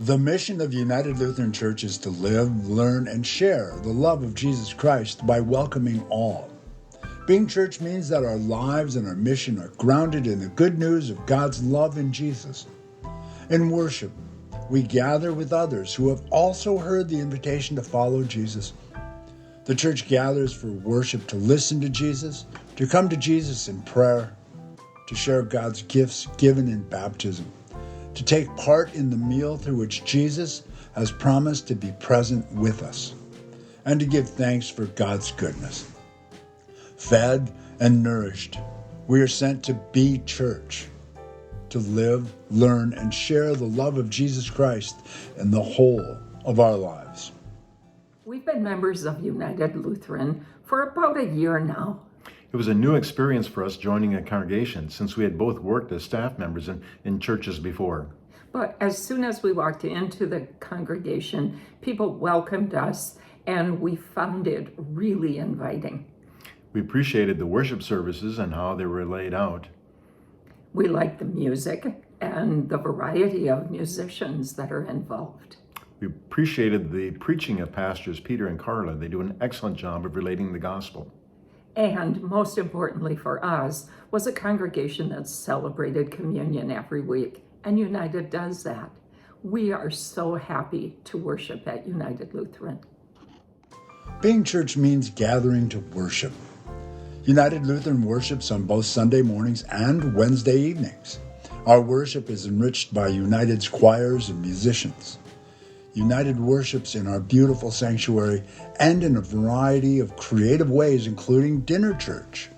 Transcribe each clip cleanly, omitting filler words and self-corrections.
The mission of United Lutheran Church is to live, learn, and share the love of Jesus Christ by welcoming all. Being church means that our lives and our mission are grounded in the good news of God's love in Jesus. In worship, we gather with others who have also heard the invitation to follow Jesus. The church gathers for worship to listen to Jesus, to come to Jesus in prayer, to share God's gifts given in baptism, to take part in the meal through which Jesus has promised to be present with us, and to give thanks for God's goodness. Fed and nourished, we are sent to be church, to live, learn, and share the love of Jesus Christ in the whole of our lives. We've been members of United Lutheran for about a year now. It was a new experience for us joining a congregation since we had both worked as staff members in churches before. But as soon as we walked into the congregation, people welcomed us and we found it really inviting. We appreciated the worship services and how they were laid out. We liked the music and the variety of musicians that are involved. We appreciated the preaching of pastors Peter and Carla. They do an excellent job of relating the gospel. And most importantly for us was a congregation that celebrated communion every week, and United does that. We are so happy to worship at United Lutheran. Being church means gathering to worship. United Lutheran worships on both Sunday mornings and Wednesday evenings. Our worship is enriched by United's choirs and musicians. United worships in our beautiful sanctuary and in a variety of creative ways, including dinner church,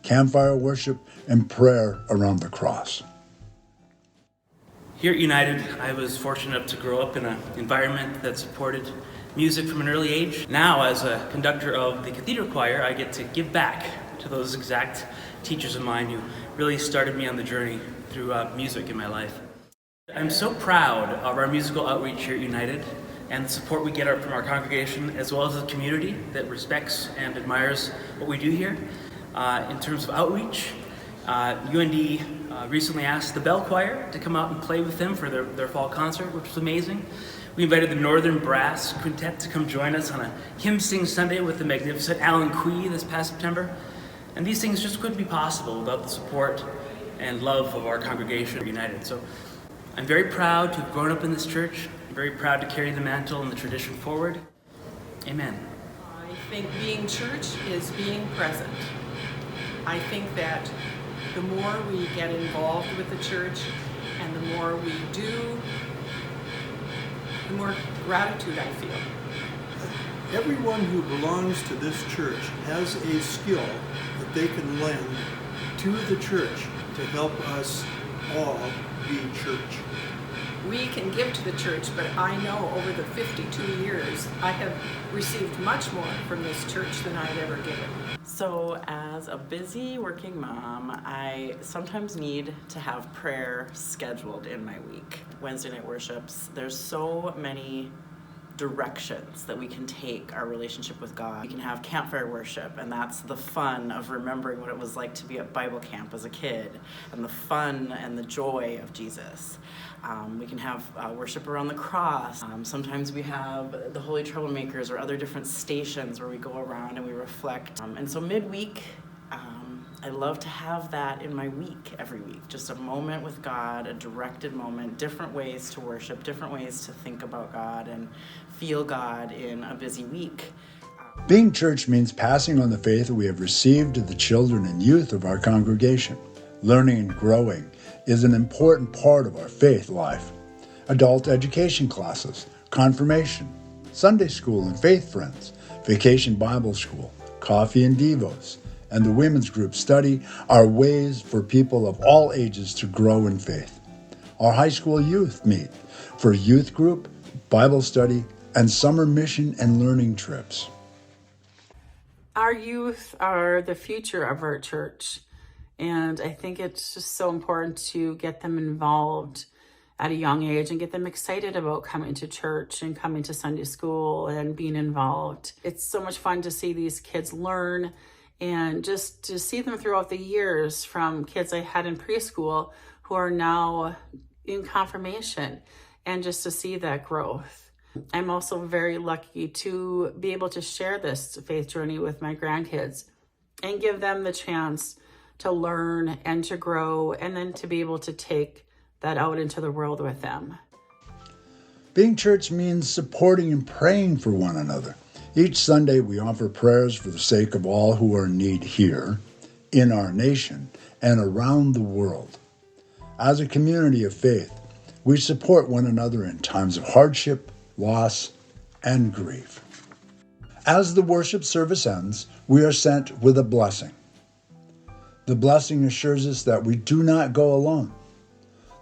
campfire worship, and prayer around the cross. Here at United, I was fortunate enough to grow up in an environment that supported music from an early age. Now, as a conductor of the cathedral choir, I get to give back to those exact teachers of mine who really started me on the journey through music in my life. I'm so proud of our musical outreach here at United and the support we get from our congregation as well as the community that respects and admires what we do here. In terms of outreach, UND recently asked the Bell Choir to come out and play with them for their fall concert, which was amazing. We invited the Northern Brass Quintet to come join us on a hymn sing Sunday with the magnificent Alan Quee this past September. And these things just couldn't be possible without the support and love of our congregation at United. So I'm very proud to have grown up in this church. I'm very proud to carry the mantle and the tradition forward. Amen. I think being church is being present. I think that the more we get involved with the church and the more we do, the more gratitude I feel. Everyone who belongs to this church has a skill that they can lend to the church to help us all be church. We can give to the church, but I know over the 52 years I have received much more from this church than I've ever given. So as a busy working mom, I sometimes need to have prayer scheduled in my week. Wednesday night worships, there's so many directions that we can take our relationship with God. We can have campfire worship, and that's the fun of remembering what it was like to be at Bible camp as a kid, and the fun and the joy of Jesus. We can have worship around the cross. Sometimes we have the Holy Troublemakers or other different stations where we go around and we reflect. And so midweek, I love to have that in my week every week. Just a moment with God, a directed moment, different ways to worship, different ways to think about God and feel God in a busy week. Being church means passing on the faith that we have received to the children and youth of our congregation. Learning and growing is an important part of our faith life. Adult education classes, confirmation, Sunday school and faith friends, vacation Bible school, coffee and devos, and the women's group study are ways for people of all ages to grow in faith. Our high school youth meet for youth group, Bible study, and summer mission and learning trips. Our youth are the future of our church, and I think it's just so important to get them involved at a young age and get them excited about coming to church and coming to Sunday school and being involved. It's so much fun to see these kids learn and just to see them throughout the years, from kids I had in preschool who are now in confirmation and just to see that growth. I'm also very lucky to be able to share this faith journey with my grandkids and give them the chance to learn and to grow, and then to be able to take that out into the world with them. Being church means supporting and praying for one another. Each Sunday we offer prayers for the sake of all who are in need here, in our nation, and around the world. As a community of faith, we support one another in times of hardship, loss, and grief. As the worship service ends, we are sent with a blessing. The blessing assures us that we do not go alone.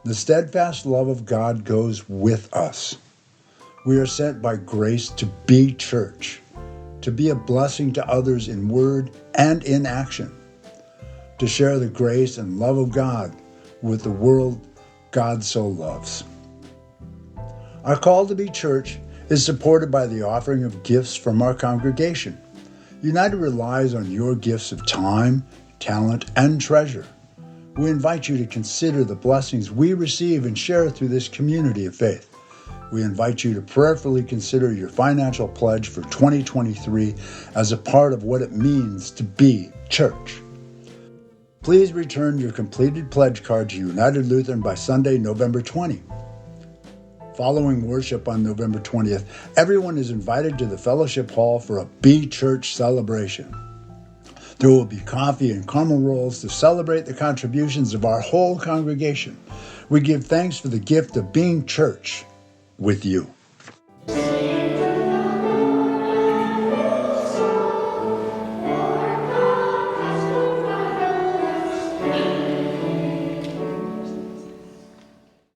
The steadfast love of God goes with us. We are sent by grace to be church, to be a blessing to others in word and in action, to share the grace and love of God with the world God so loves. Our call to be church is supported by the offering of gifts from our congregation. United relies on your gifts of time, talent, and treasure. We invite you to consider the blessings we receive and share through this community of faith. We invite you to prayerfully consider your financial pledge for 2023 as a part of what it means to be church. Please return your completed pledge card to United Lutheran by Sunday, November 20. Following worship on November 20th, everyone is invited to the Fellowship Hall for a Be Church celebration. There will be coffee and caramel rolls to celebrate the contributions of our whole congregation. We give thanks for the gift of being church with you.